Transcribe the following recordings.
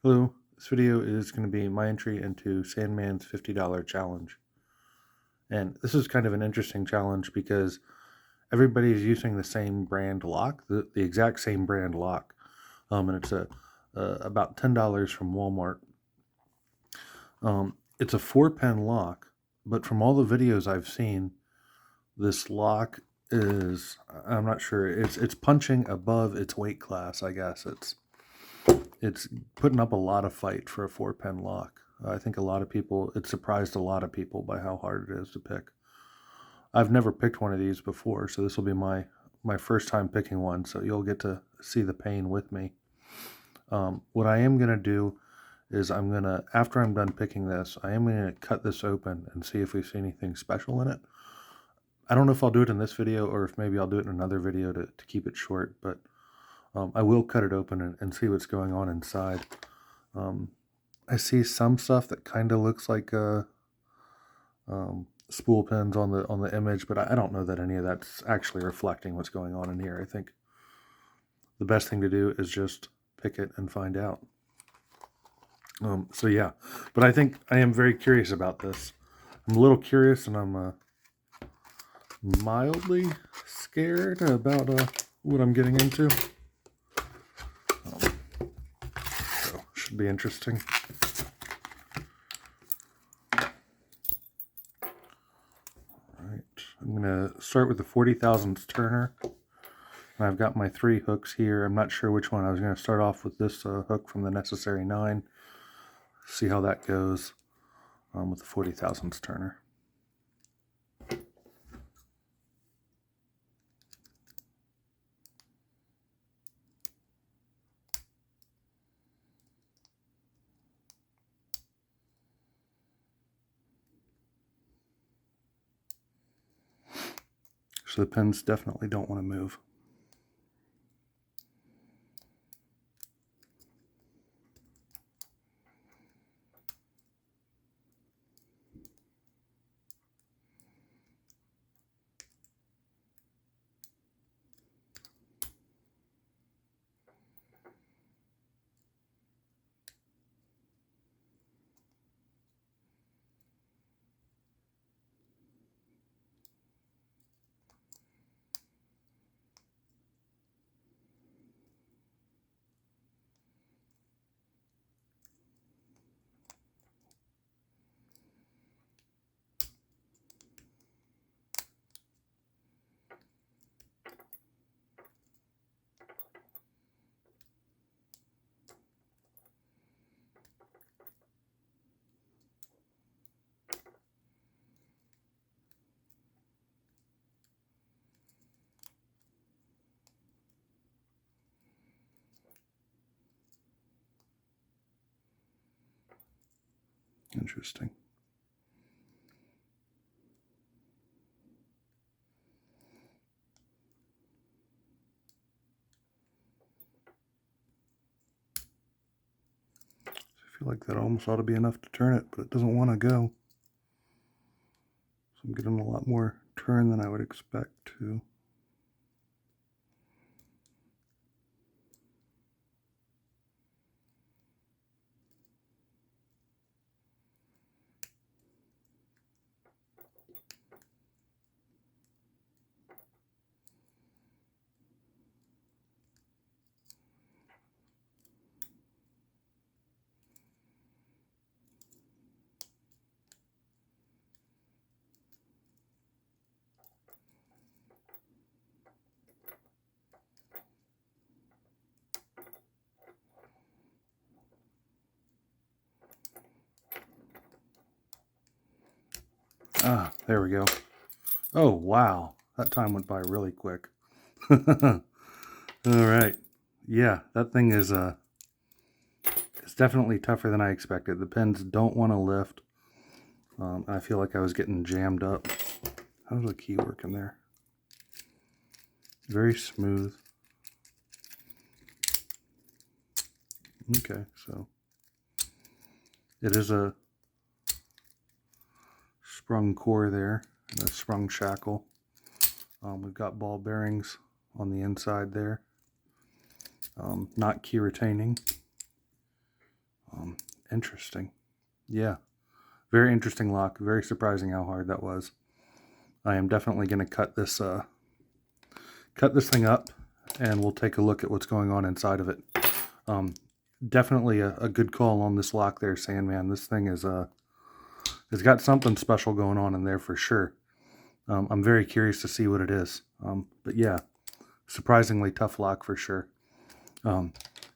Hello, this video is going to be my entry into Sandman's $50 challenge. And this is kind of an interesting challenge because everybody's using the same brand lock, the exact same brand lock. And it's about $10 from Walmart. It's a 4-pin lock, but from all the videos I've seen, this lock is, I'm not sure, it's punching above its weight class, I guess. It's putting up a lot of fight for a 4-pin lock. I think it surprised a lot of people by how hard it is to pick. I've never picked one of these before, so this will be my first time picking one, so you'll get to see the pain with me. What I am going to do is after I'm done picking this, I am going to cut this open and see if we see anything special in it. I don't know if I'll do it in this video or if maybe I'll do it in another video to keep it short, but I will cut it open and see what's going on inside. I see some stuff that kind of looks like spool pins on the image, but I don't know that any of that's actually reflecting what's going on in here. I think the best thing to do is just pick it and find out. So yeah, but I think I am very curious about this. I'm a little curious, and I'm mildly scared about what I'm getting into. So should be interesting. I'm going to start with the 40,000th turner. And I've got my 3 hooks here. I'm not sure which one. I was going to start off with this hook from the Necessary 9. See how that goes with the 40,000th turner. So the pins definitely don't want to move. Interesting. I feel like that almost ought to be enough to turn it, but it doesn't want to go. So I'm getting a lot more turn than I would expect to. Ah, there we go. Oh, wow. That time went by really quick. All right. Yeah, that thing is it's definitely tougher than I expected. The pins don't want to lift. I feel like I was getting jammed up. How's the key work in there? Very smooth. Okay, so it is a sprung core there and a sprung shackle. We've got ball bearings on the inside there. Not key retaining. Interesting. Yeah, very interesting lock. Very surprising how hard that was. I am definitely going to cut this thing up, and we'll take a look at what's going on inside of it. Definitely a good call on this lock there, Sandman. This thing is it's got something special going on in there for sure. I'm very curious to see what it is. But yeah, surprisingly tough lock for sure.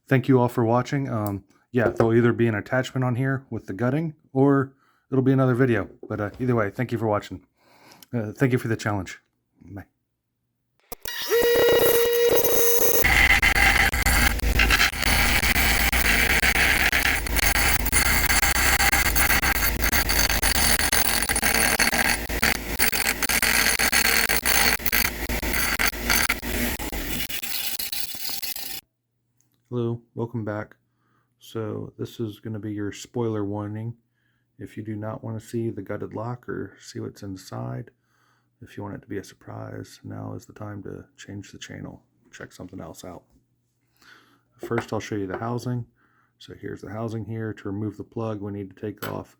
Thank you all for watching. Yeah, there'll either be an attachment on here with the gutting, or it'll be another video. But either way, thank you for watching. Thank you for the challenge. Bye. Hello, welcome back. So this is going to be your spoiler warning. If you do not want to see the gutted lock or see what's inside, if you want it to be a surprise, now is the time to change the channel, check something else out. First, I'll show you the housing. So here's the housing here. To remove the plug, we need to take off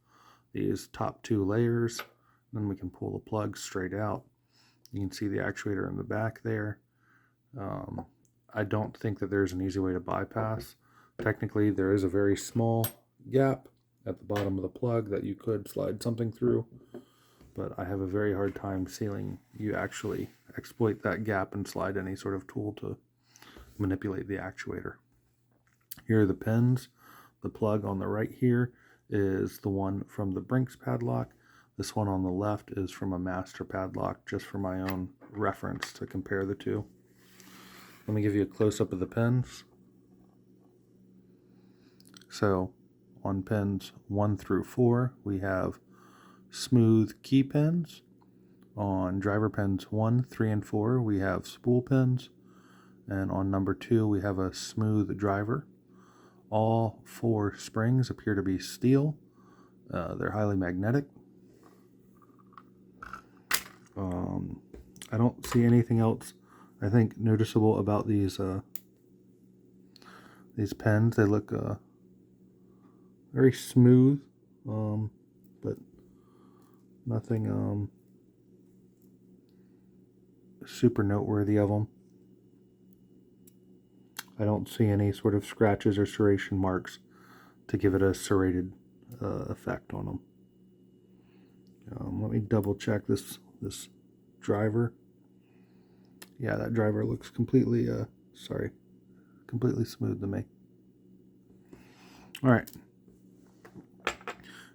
these top 2 layers. Then we can pull the plug straight out. You can see the actuator in the back there. I don't think that there's an easy way to bypass. Technically, there is a very small gap at the bottom of the plug that you could slide something through, but I have a very hard time seeing you actually exploit that gap and slide any sort of tool to manipulate the actuator. Here are the pins. The plug on the right here is the one from the Brinks padlock. This one on the left is from a master padlock, just for my own reference to compare the two. Let me give you a close-up of the pins. So on pins 1 through 4, we have smooth key pins. On driver pins 1, 3, and 4, we have spool pins. And on number 2, we have a smooth driver. All 4 springs appear to be steel. They're highly magnetic. I don't see anything else, I think, noticeable about these pens. They look very smooth, but nothing super noteworthy of them. I don't see any sort of scratches or serration marks to give it a serrated effect on them. Let me double check this driver. Yeah, that driver looks completely completely smooth to me. All right.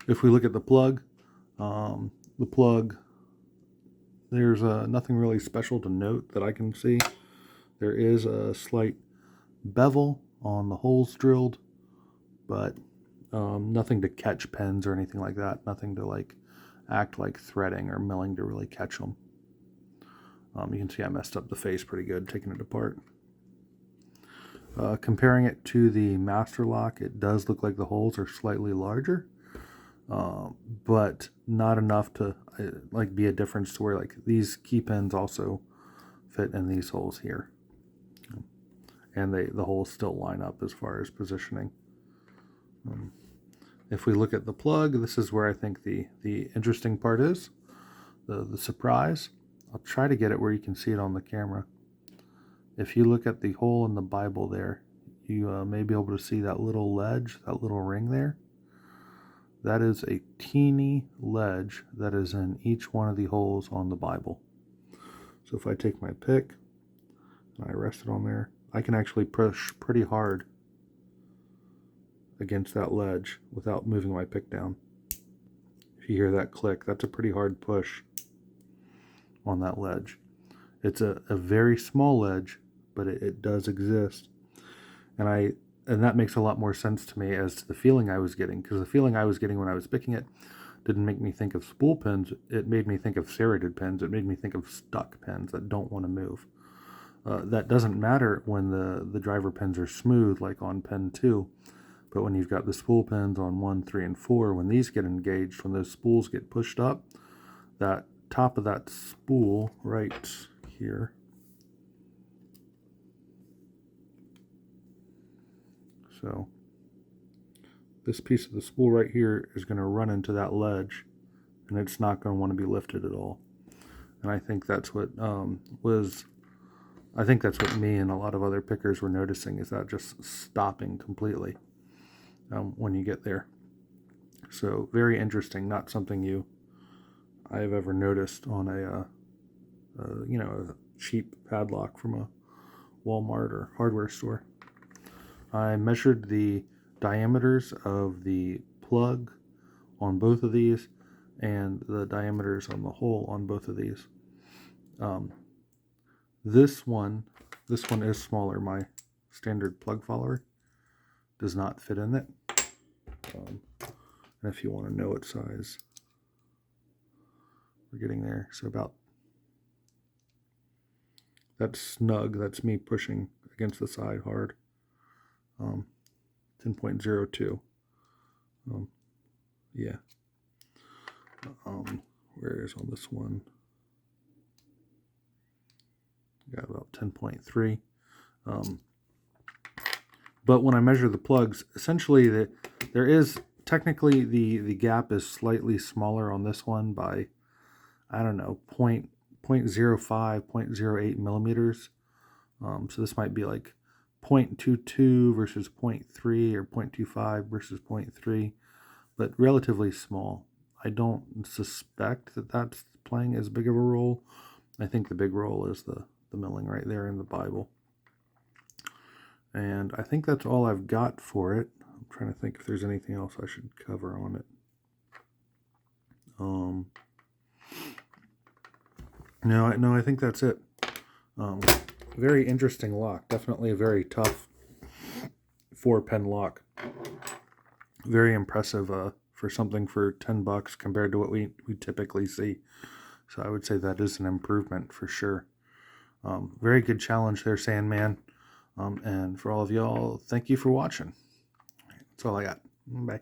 If we look at the plug, there's nothing really special to note that I can see. There is a slight bevel on the holes drilled, but nothing to catch pens or anything like that. Nothing to like act like threading or milling to really catch them. You can see I messed up the face pretty good taking it apart. Comparing it to the master lock, it does look like the holes are slightly larger, but not enough to like be a difference to where like these key pins also fit in these holes here, and the holes still line up as far as positioning. If we look at the plug, this is where I think the interesting part is, the surprise. I'll try to get it where you can see it on the camera. If you look at the hole in the Bible there, you may be able to see that little ledge, that little ring there. That is a teeny ledge that is in each one of the holes on the Bible. So if I take my pick and I rest it on there, I can actually push pretty hard against that ledge without moving my pick down. If you hear that click, that's a pretty hard push on that ledge. It's a very small ledge, but it does exist. And that makes a lot more sense to me as to the feeling I was getting, because the feeling I was getting when I was picking it didn't make me think of spool pins. It made me think of serrated pins. It made me think of stuck pins that don't want to move. That doesn't matter when the driver pins are smooth, like on pin 2, but when you've got the spool pins on 1, 3, and 4, when these get engaged, when those spools get pushed up, that top of that spool right here, so this piece of the spool right here is going to run into that ledge, and it's not going to want to be lifted at all. And I think that's what I think that's what me and a lot of other pickers were noticing, is that just stopping completely when you get there. So very interesting. Not something I've ever noticed on a cheap padlock from a Walmart or hardware store. I measured the diameters of the plug on both of these and the diameters on the hole on both of these. This one is smaller. My standard plug follower does not fit in it. And if you want to know what size, we're getting there. So about, that's snug. That's me pushing against the side hard. 10.02. Yeah. Where is on this one? Got about 10.3. But when I measure the plugs, essentially there is technically the gap is slightly smaller on this one by, I don't know, 0.05, 0.08 millimeters. So this might be like 0.22 versus 0.3 or 0.25 versus 0.3, but relatively small. I don't suspect that that's playing as big of a role. I think the big role is the milling right there in the Bible. And I think that's all I've got for it. I'm trying to think if there's anything else I should cover on it. No, I think that's it. Very interesting lock. Definitely a very tough 4-pen lock. Very impressive for something for $10 compared to what we typically see. So I would say that is an improvement for sure. Very good challenge there, Sandman. And for all of y'all, thank you for watching. That's all I got. Bye.